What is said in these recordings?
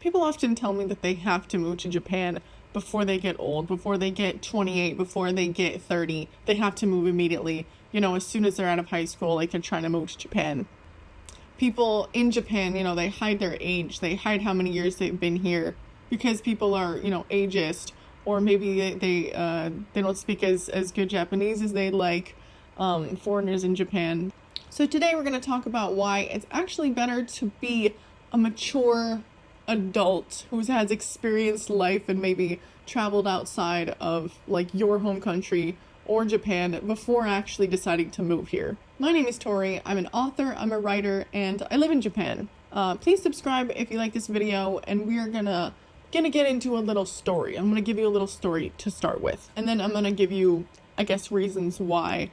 People often tell me that they have to move to Japan before they get old, before they get 28, before they get 30. They have to move immediately. As soon as they're out of high school, like they're trying to move to Japan. People in Japan, they hide their age. They hide how many years they've been here because people are, ageist, or maybe they don't speak as good Japanese as they'd like, foreigners in Japan. So today we're going to talk about why it's actually better to be a mature adult who has experienced life and maybe traveled outside of like your home country or Japan before actually deciding to move here. My name is Tori. I'm an author, I'm a writer, and I live in Japan. Please subscribe if you like this video, and we are gonna get into a little story. I'm gonna give you a little story to start with, and then I'm gonna give you, I guess, reasons why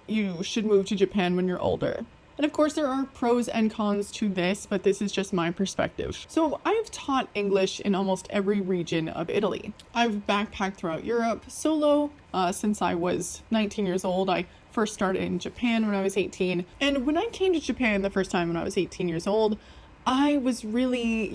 you should move to Japan when you're older. And of course, there are pros and cons to this, but this is just my perspective. So I've taught English in almost every region of Italy. I've backpacked throughout Europe solo since I was 19 years old. I first started in Japan when I was 18. And when I came to Japan the first time when I was 18 years old, I was really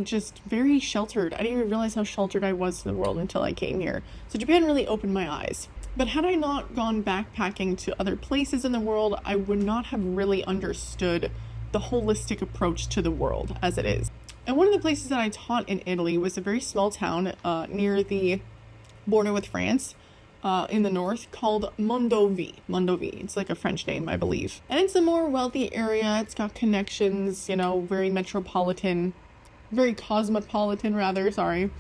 just very sheltered. I didn't even realize how sheltered I was in the world until I came here. So Japan really opened my eyes. But had I not gone backpacking to other places in the world, I would not have really understood the holistic approach to the world as it is. And one of the places that I taught in Italy was a very small town near the border with France in the north called Mondovì. Mondovì. It's like a French name, I believe. And it's a more wealthy area. It's got connections, very metropolitan, very cosmopolitan rather, sorry.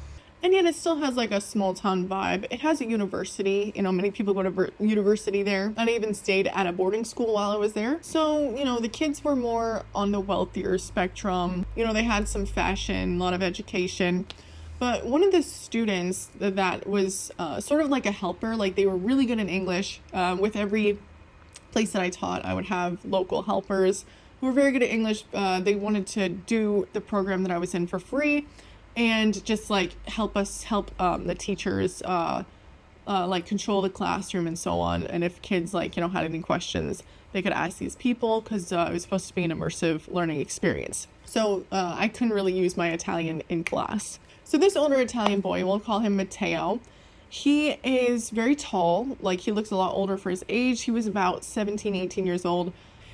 And yet it still has like a small town vibe. It has a university, many people go to university there. And I even stayed at a boarding school while I was there. So, the kids were more on the wealthier spectrum. They had some fashion, a lot of education. But one of the students that was sort of like a helper, like they were really good in English. With every place that I taught, I would have local helpers who were very good at English. They wanted to do the program that I was in for free. And just like help the teachers like control the classroom and so on. And if kids had any questions, they could ask these people because it was supposed to be an immersive learning experience. So I couldn't really use my Italian in class. So this older Italian boy, we'll call him Matteo. He is very tall, like he looks a lot older for his age. He was about 17, 18 years old.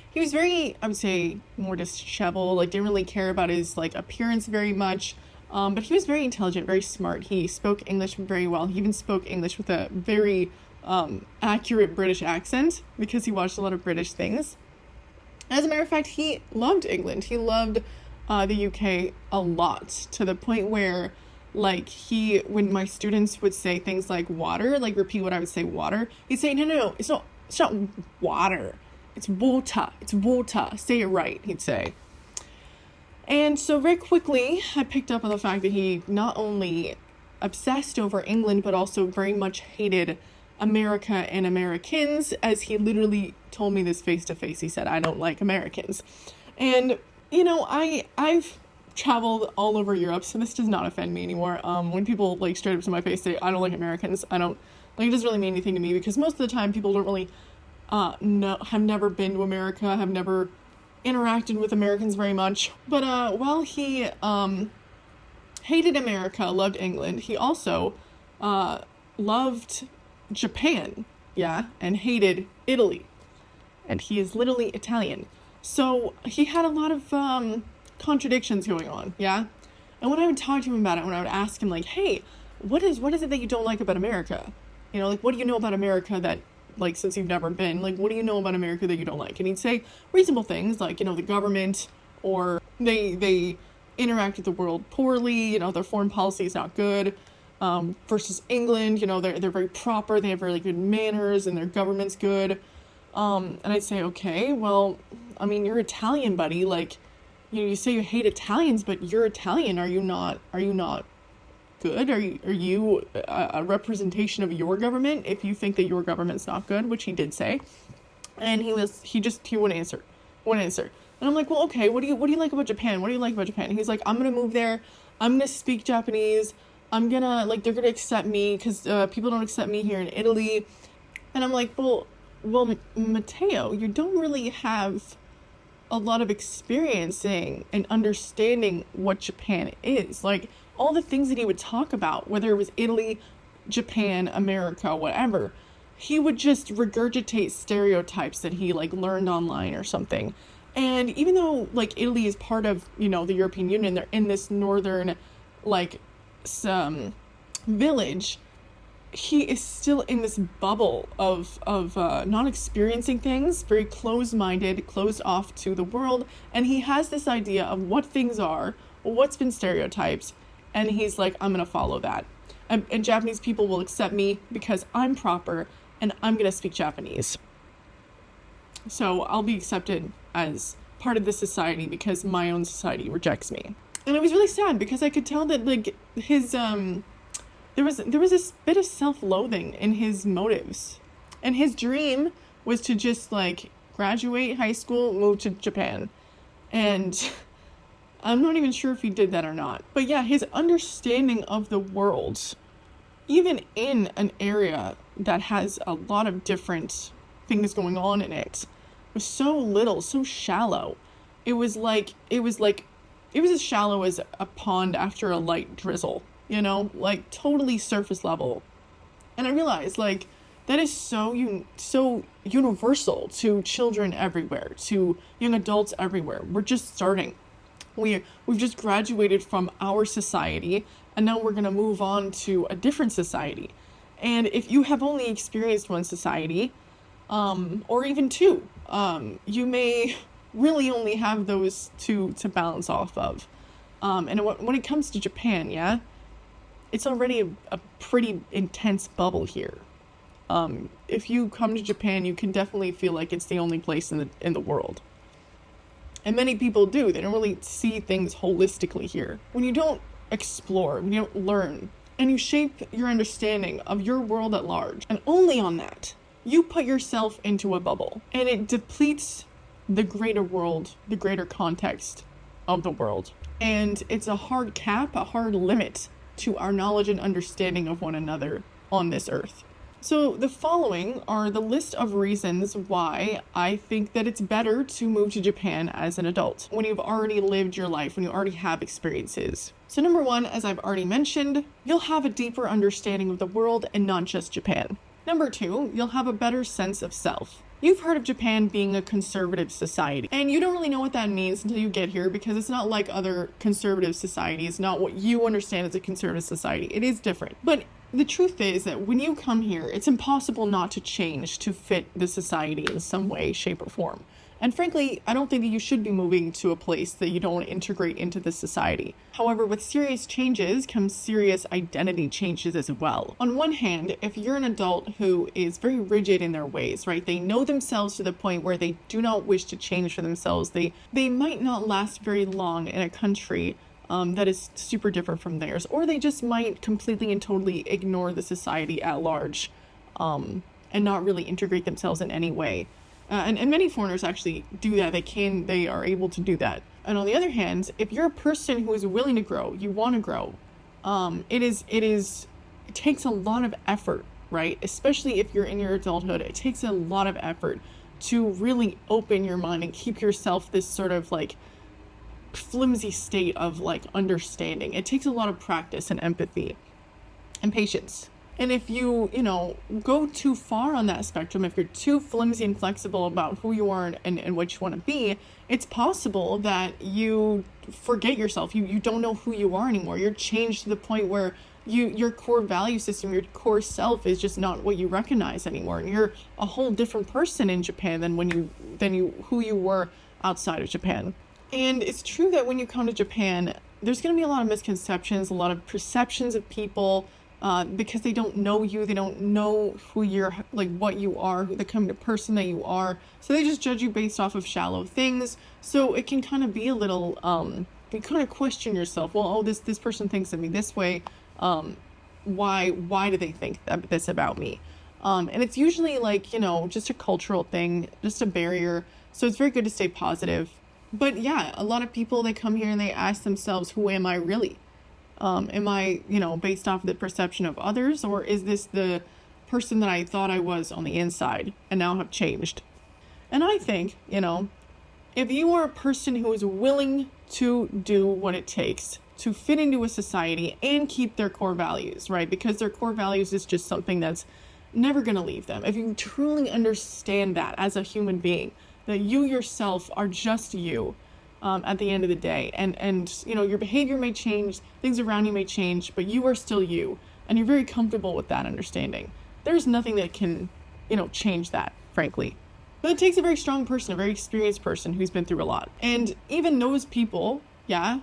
He was very, I would say, more disheveled, like didn't really care about his appearance very much. But he was very intelligent, very smart. He spoke English very well. He even spoke English with a very accurate British accent because he watched a lot of British things. As a matter of fact, he loved England. He loved the UK a lot, to the point where when my students would say things like water, repeat what I would say, water, he'd say, no, it's not water. It's water. Say it right, he'd say. And so very quickly, I picked up on the fact that he not only obsessed over England, but also very much hated America and Americans, as he literally told me this face to face. He said, I don't like Americans. And, I've traveled all over Europe, so this does not offend me anymore. When people straight up to my face say, I don't like Americans, it doesn't really mean anything to me, because most of the time people don't really have never been to America, have never interacted with Americans very much. But while he hated America, loved England, he also loved Japan, and hated Italy. And he is literally Italian. So he had a lot of contradictions going on, And when I would talk to him about it, when I would ask him hey, what is it that you don't like about America? What do you know about America that since you've never been, what do you know about America that you don't like? And he'd say reasonable things like, the government, or they interact with the world poorly, their foreign policy is not good, versus England, they're very proper, they have really good manners, and their government's good. And I'd say, okay, well, you're Italian, buddy, you say you hate Italians, but you're Italian, are you not good? Are you a representation of your government if you think that your government's not good, which he did say. And he wouldn't answer. And I'm like, well, okay, what do you like about Japan? What do you like about Japan? And he's like, I'm gonna move there, I'm gonna speak Japanese, I'm gonna they're gonna accept me because people don't accept me here in Italy. And I'm like, well, Matteo, you don't really have a lot of experiencing and understanding what Japan is. Like, all the things that he would talk about, whether it was Italy, Japan, America, whatever, he would just regurgitate stereotypes that he like learned online or something. And even though like Italy is part of, the European Union, they're in this northern like some village, he is still in this bubble of not experiencing things, very closed-minded, closed off to the world, and he has this idea of what things are, what's been stereotyped, and he's like, I'm gonna follow that. And Japanese people will accept me because I'm proper and I'm gonna speak Japanese. So I'll be accepted as part of this society because my own society rejects me. And it was really sad because I could tell that like his there was this bit of self-loathing in his motives. And his dream was to just like graduate high school, move to Japan. And I'm not even sure if he did that or not. But yeah, his understanding of the world, even in an area that has a lot of different things going on in it, was so little, so shallow. It was as shallow as a pond after a light drizzle, like totally surface level. And I realized like that is so universal to children everywhere, to young adults everywhere. We're just starting. We've just graduated from our society, and now we're going to move on to a different society. And if you have only experienced one society, or even two, you may really only have those two to balance off of. And when it comes to Japan, yeah, it's already a pretty intense bubble here. If you come to Japan, you can definitely feel like it's the only place in the world. And many people do. They don't really see things holistically here. When you don't explore, when you don't learn, and you shape your understanding of your world at large, and only on that, you put yourself into a bubble. And it depletes the greater world, the greater context of the world. And it's a hard cap, a hard limit to our knowledge and understanding of one another on this earth. So the following are the list of reasons why I think that it's better to move to Japan as an adult, when you've already lived your life, when you already have experiences. So number one, as I've already mentioned, you'll have a deeper understanding of the world and not just Japan. Number two, you'll have a better sense of self. You've heard of Japan being a conservative society, and you don't really know what that means until you get here, because it's not like other conservative societies, not what you understand as a conservative society. It is different. But the truth is that when you come here, it's impossible not to change to fit the society in some way, shape, or form. And frankly, I don't think that you should be moving to a place that you don't integrate into the society. However, with serious changes comes serious identity changes as well. On one hand, if you're an adult who is very rigid in their ways, right? They know themselves to the point where they do not wish to change for themselves. They might not last very long in a country that is super different from theirs, or they just might completely and totally ignore the society at large and not really integrate themselves in any way. And many foreigners actually do that. They are able to do that. And on the other hand, if you're a person who is willing to grow, you want to grow, it takes a lot of effort, right? Especially if you're in your adulthood, it takes a lot of effort to really open your mind and keep yourself this sort of like flimsy state of like understanding. It takes a lot of practice and empathy and patience. And if you go too far on that spectrum, if you're too flimsy and flexible about who you are and what you want to be, it's possible that you forget yourself. You don't know who you are anymore. You're changed to the point where your core value system, your core self is just not what you recognize anymore. And you're a whole different person in Japan than who you were outside of Japan. And it's true that when you come to Japan, there's going to be a lot of misconceptions, a lot of perceptions of people, because they don't know you, they don't know who you're, like what you are, the kind of person that you are. So they just judge you based off of shallow things. So it can kind of be a little, you kind of question yourself. Well, this person thinks of me this way. Why do they think this about me? And it's usually like, just a cultural thing, just a barrier. So it's very good to stay positive. But yeah, a lot of people, they come here and they ask themselves, who am I really? Am I, based off of the perception of others, or is this the person that I thought I was on the inside and now have changed? And I think, If you are a person who is willing to do what it takes to fit into a society and keep their core values, right? Because their core values is just something that's never going to leave them. If you truly understand that as a human being, that you yourself are just you at the end of the day, and you know, your behavior may change, things around you may change, but you are still you, and you're very comfortable with that understanding. There's nothing that can, you know, change that, frankly. But it takes a very strong person, a very experienced person who's been through a lot. And even those people, yeah,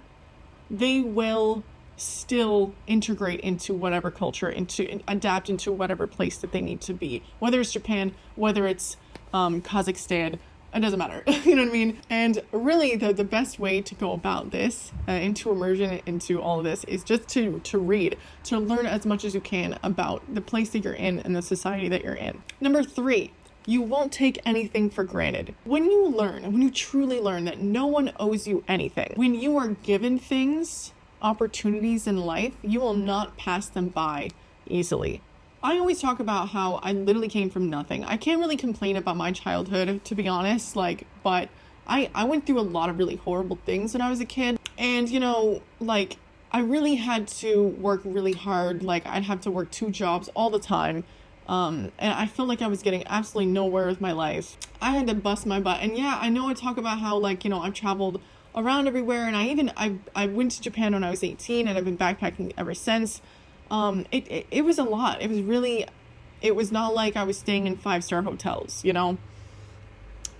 they will still integrate into whatever culture, into adapt into whatever place that they need to be. Whether it's Japan, whether it's Kazakhstan, it doesn't matter. You know what I mean? And really the best way to go about this, into immersion into all of this, is just to read, to learn as much as you can about the place that you're in and the society that you're in. Number 3, you won't take anything for granted. When you truly learn that no one owes you anything, when you are given things, opportunities in life, you will not pass them by easily. I always talk about how I literally came from nothing. I can't really complain about my childhood, to be honest, but I went through a lot of really horrible things when I was a kid. And, you know, I really had to work really hard. I'd have to work 2 jobs all the time. And I felt like I was getting absolutely nowhere with my life. I had to bust my butt. And yeah, I know I talk about how, I've traveled around everywhere, and I went to Japan when I was 18, and I've been backpacking ever since. It was a lot. It was not like I was staying in 5-star hotels, you know?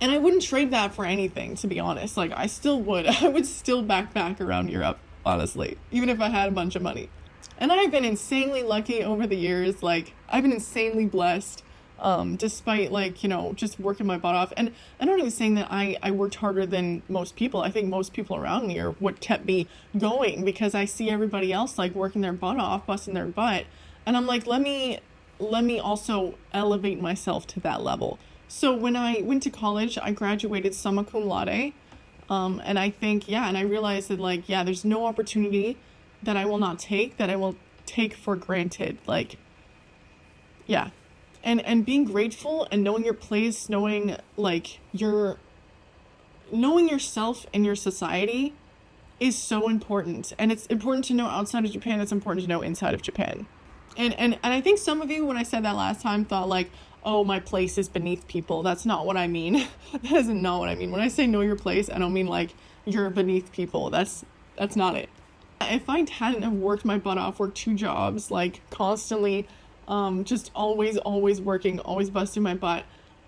And I wouldn't trade that for anything, to be honest. I still would. I would still backpack around Europe, honestly, even if I had a bunch of money. And I've been insanely lucky over the years. I've been insanely blessed, despite, just working my butt off. And I'm not even saying that I worked harder than most people. I think most people around me are what kept me going, because I see everybody else, working their butt off, busting their butt. And I'm like, let me also elevate myself to that level. So when I went to college, I graduated summa cum laude. And I think, and I realized that, there's no opportunity that I will not take, that I will take for granted. And being grateful and knowing your place, knowing yourself and your society is so important. And it's important to know outside of Japan, it's important to know inside of Japan. And I think some of you, when I said that last time, thought oh, my place is beneath people. That's not what I mean. That is not what I mean. When I say know your place, I don't mean you're beneath people. That's not it. If I hadn't have worked my butt off, worked 2 jobs, constantly, just always working, always busting my butt,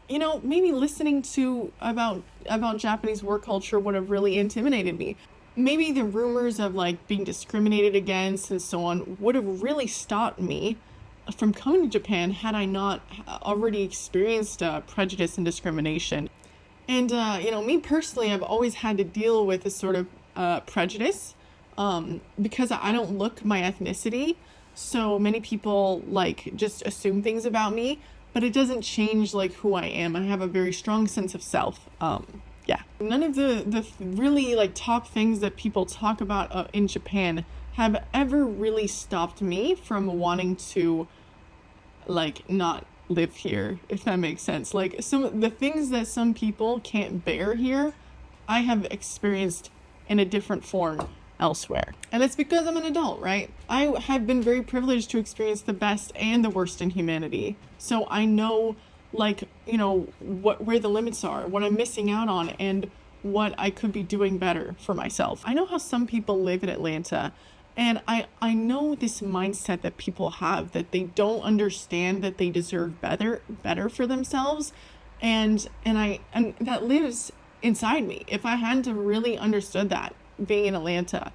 maybe listening to about Japanese work culture would have really intimidated me. Maybe the rumors of being discriminated against and so on would have really stopped me from coming to Japan had I not already experienced prejudice and discrimination. And me personally, I've always had to deal with this sort of prejudice. Because I don't look my ethnicity, so many people just assume things about me, but it doesn't change who I am. I have a very strong sense of self. None of the really top things that people talk about in Japan have ever really stopped me from wanting to not live here, if that makes sense. Some of the things that some people can't bear here, I have experienced in a different form elsewhere. And it's because I'm an adult, right? I have been very privileged to experience the best and the worst in humanity. So I know where the limits are, what I'm missing out on, and what I could be doing better for myself. I know how some people live in Atlanta, and I know this mindset that people have, that they don't understand that they deserve better for themselves, and that lives inside me. If I hadn't have really understood that being in Atlanta,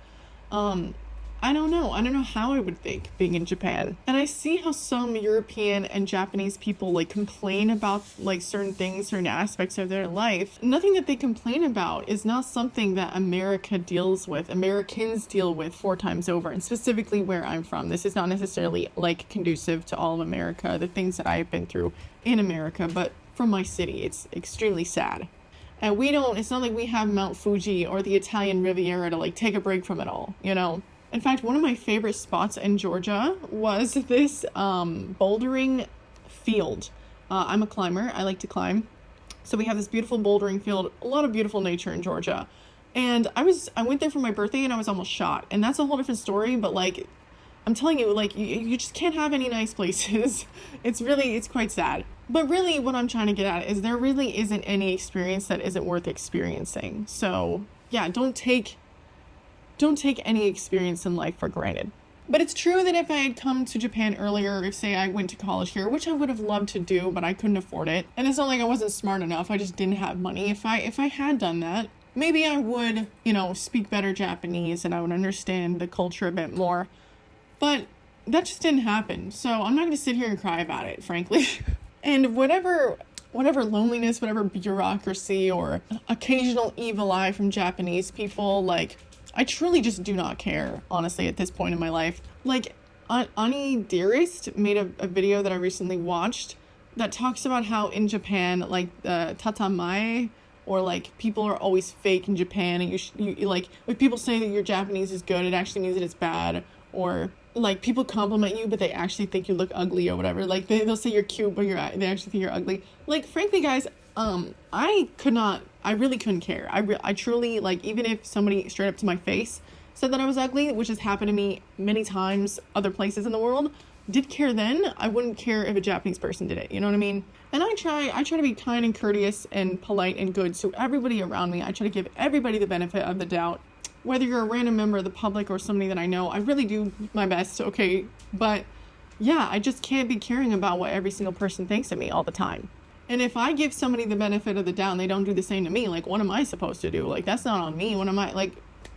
I don't know how I would think being in Japan. And I see how some European and Japanese people complain about certain things, certain aspects of their life. Nothing that they complain about is not something that Americans deal with 4 times over. And specifically where I'm from, this is not necessarily conducive to all of America, the things that I've been through in America, but from my city, it's extremely sad. And it's not like we have Mount Fuji or the Italian Riviera to take a break from it all, In fact, one of my favorite spots in Georgia was this bouldering field. I'm a climber. I like to climb. So we have this beautiful bouldering field, a lot of beautiful nature in Georgia. And I went there for my birthday and I was almost shot. And that's a whole different story, but like I'm telling you, like you just can't have any nice places. It's quite sad. But really what I'm trying to get at is there really isn't any experience that isn't worth experiencing. So yeah, don't take any experience in life for granted. But it's true that if I had come to Japan earlier, if say I went to college here, which I would have loved to do, but I couldn't afford it. And it's not like I wasn't smart enough, I just didn't have money. If I had done that, maybe I would, speak better Japanese and I would understand the culture a bit more. But that just didn't happen. So I'm not going to sit here and cry about it, frankly. And whatever loneliness, whatever bureaucracy or occasional evil eye from Japanese people, like, I truly just do not care, honestly, at this point in my life. Like, Ani Dearest made a video that I recently watched that talks about how in Japan, like, tatamae, or like, people are always fake in Japan, and you like, if people say that your Japanese is good, it actually means that it's bad, or like, people compliment you, but they actually think you look ugly or whatever. Like, they'll say you're cute, but they actually think you're ugly. Like, frankly, guys, I really couldn't care. I truly, like, even if somebody straight up to my face said that I was ugly, which has happened to me many times other places in the world, did care then, I wouldn't care if a Japanese person did it, you know what I mean? And I try to be kind and courteous and polite and good to everybody around me. I try to give everybody the benefit of the doubt. Whether you're a random member of the public or somebody that I know, I really do my best, okay? But yeah, I just can't be caring about what every single person thinks of me all the time. And if I give somebody the benefit of the doubt and they don't do the same to me, like, what am I supposed to do? Like, that's not on me. What am I, like,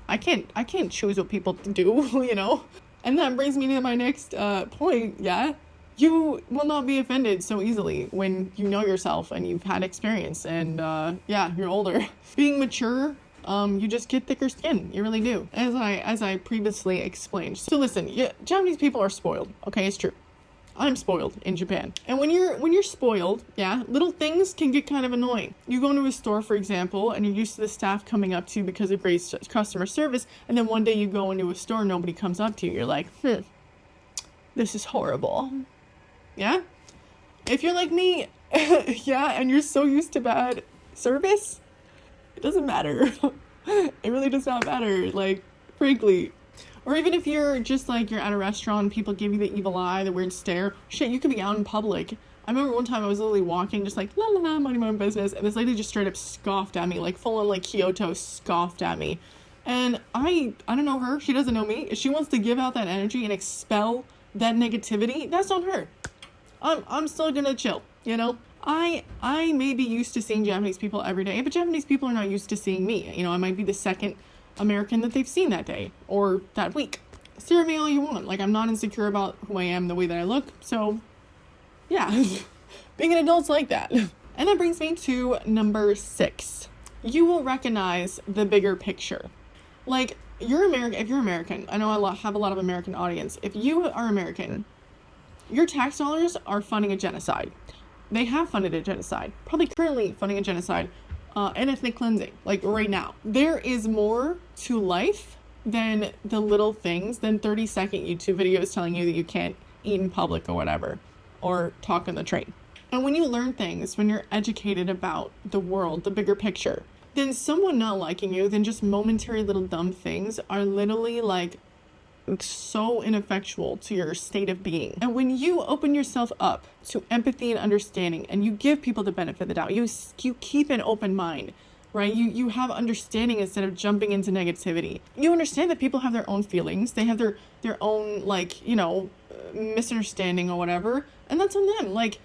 I can't choose what people do, And that brings me to my next point, yeah? You will not be offended so easily when you know yourself and you've had experience and, you're older. Being mature, you just get thicker skin. You really do. As I previously explained. So listen, Japanese people are spoiled. Okay, it's true. I'm spoiled in Japan. And when you're spoiled, little things can get kind of annoying. You go into a store, for example, and you're used to the staff coming up to you because of great customer service, and then one day you go into a store and nobody comes up to you. You're like, this is horrible. Yeah? If you're like me, and you're so used to bad service, it doesn't matter. It really does not matter, like, frankly. Or even if you're just like, you're at a restaurant and people give you the evil eye, the weird stare. Shit, you could be out in public. I remember one time I was literally walking just like, la la la, minding my own business. And this lady just straight up scoffed at me, like full on like Kyoto scoffed at me. And I don't know her. She doesn't know me. If she wants to give out that energy and expel that negativity, that's on her. I'm still gonna chill, I may be used to seeing Japanese people every day, but Japanese people are not used to seeing me. I might be the second American that they've seen that day or that week. Stare at me all you want. Like, I'm not insecure about who I am, the way that I look. So, yeah, being an adult's like that. And that brings me to number 6. You will recognize the bigger picture. Like, if you're American, I know I have a lot of American audience. If you are American, your tax dollars are funding a genocide. They have funded a genocide, probably currently funding a genocide. And ethnic cleansing, like right now. There is more to life than the little things, than 30-second YouTube videos telling you that you can't eat in public or whatever, or talk on the train. And when you learn things, when you're educated about the world, the bigger picture, then someone not liking you, then just momentary little dumb things are literally like so ineffectual to your state of being. And when you open yourself up to empathy and understanding, and you give people the benefit of the doubt, you keep an open mind, right? You have understanding instead of jumping into negativity. You understand that people have their own feelings. They have their own, like, misunderstanding or whatever, and that's on them. Like,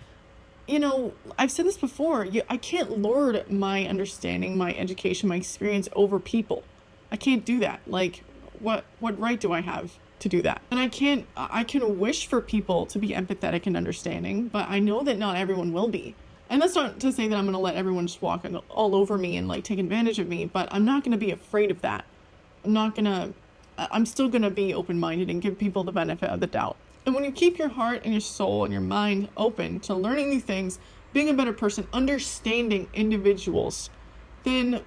I've said this before, I can't lord my understanding, my education, my experience over people. I can't do that. Like, what right do I have to do that? And I can wish for people to be empathetic and understanding, but I know that not everyone will be. And that's not to say that I'm going to let everyone just walk all over me and like take advantage of me, but I'm not going to be afraid of that. I'm still going to be open-minded and give people the benefit of the doubt. And when you keep your heart and your soul and your mind open to learning new things, being a better person, understanding individuals, then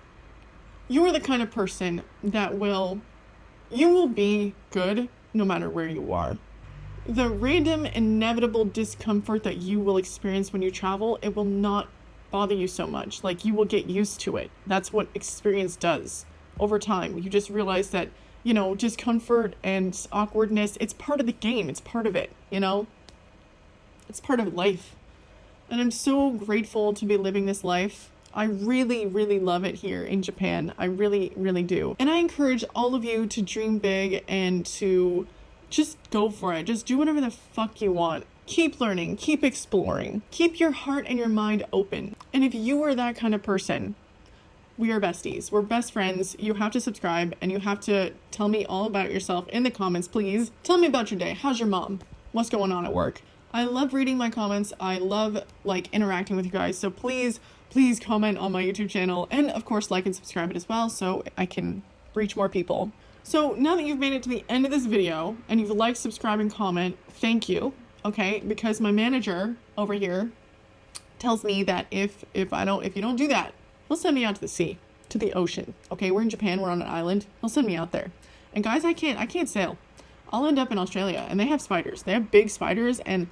you are the kind of person that you will be good no matter where you are. The random inevitable discomfort that you will experience when you travel, it will not bother you so much. Like, you will get used to it. That's what experience does over time. You just realize that, you know, discomfort and awkwardness, it's part of the game. It's part of it, you know? It's part of life. And I'm so grateful to be living this life. I really, really love it here in Japan. I really, really do. And I encourage all of you to dream big and to just go for it. Just do whatever the fuck you want. Keep learning, keep exploring, keep your heart and your mind open. And if you are that kind of person, we are besties. We're best friends. You have to subscribe and you have to tell me all about yourself in the comments, please. Tell me about your day. How's your mom? What's going on at work? I love reading my comments. I love like interacting with you guys. So please comment on my YouTube channel and of course like and subscribe it as well so I can reach more people. So now that you've made it to the end of this video and you've liked, subscribe, and comment, thank you. Okay, because my manager over here tells me that if you don't do that, he'll send me out to the sea, to the ocean. Okay, we're in Japan, we're on an island. He'll send me out there. And guys, I can't sail. I'll end up in Australia and they have spiders. They have big spiders and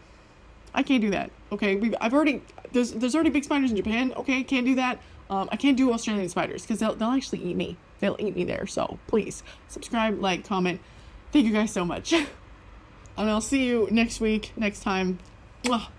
I can't do that. Okay, there's already big spiders in Japan. Okay, can't do that. I can't do Australian spiders because they'll actually eat me. They'll eat me there. So please subscribe, like, comment. Thank you guys so much. And I'll see you next week, next time. Mwah.